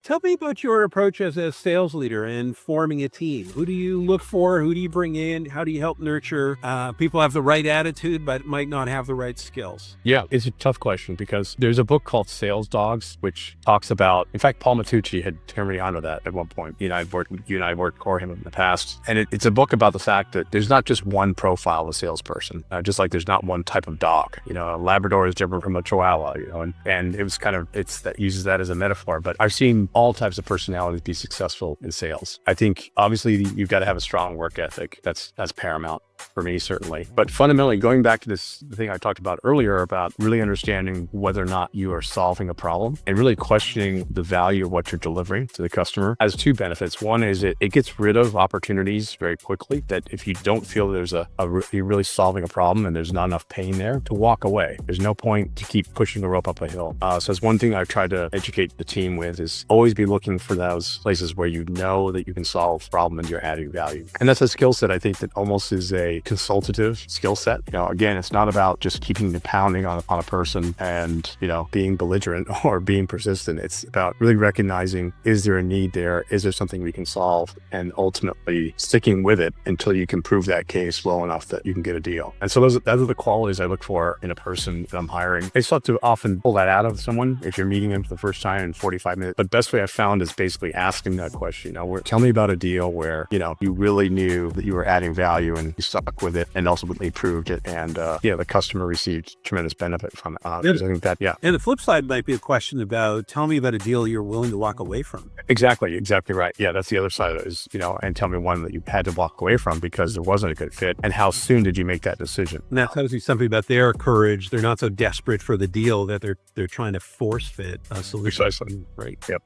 Tell me about your approach as a sales leader in forming a team. Who do you look for? Who do you bring in? How do you help nurture people have the right attitude, but might not have the right skills? Yeah, it's a tough question because there's a book called Sales Dogs, which talks about, in fact, Paul Matucci had turned me onto that at one point. You and I worked for him in the past. And it's a book about the fact that there's not just one profile of a salesperson, just like there's not one type of dog. A Labrador is different from a Chihuahua, and it was that uses that as a metaphor. But I've seen all types of personalities be successful in sales. I think obviously you've got to have a strong work ethic. That's paramount for me, certainly. But fundamentally, going back to this thing I talked about earlier about really understanding whether or not you are solving a problem and really questioning the value of what you're delivering to the customer has two benefits. One is it gets rid of opportunities very quickly that if you don't feel there's you're really solving a problem and there's not enough pain there, to walk away. There's no point to keep pushing the rope up a hill. So that's one thing I've tried to educate the team with, is always be looking for those places where you know that you can solve a problem and you're adding value. And that's a skill set I think that almost is a consultative skill set. Again, it's not about just keeping the pounding on a person and, being belligerent or being persistent. It's about really recognizing, is there a need there? Is there something we can solve? And ultimately sticking with it until you can prove that case well enough that you can get a deal. And so those are the qualities I look for in a person that I'm hiring. I still have to often pull that out of someone if you're meeting them for the first time in 45 minutes. But best way I've found is basically asking that question. Tell me about a deal where, you really knew that you were adding value and you stuck with it and ultimately proved it. And the customer received tremendous benefit from it. I think that, And the flip side might be a question about, tell me about a deal you're willing to walk away from. Exactly right. Yeah, that's the other side of it is, and tell me one that you had to walk away from because there wasn't a good fit. And how soon did you make that decision? And that tells you something about their courage. They're not so desperate for the deal that they're trying to force fit a solution. Precisely. Right. Yep.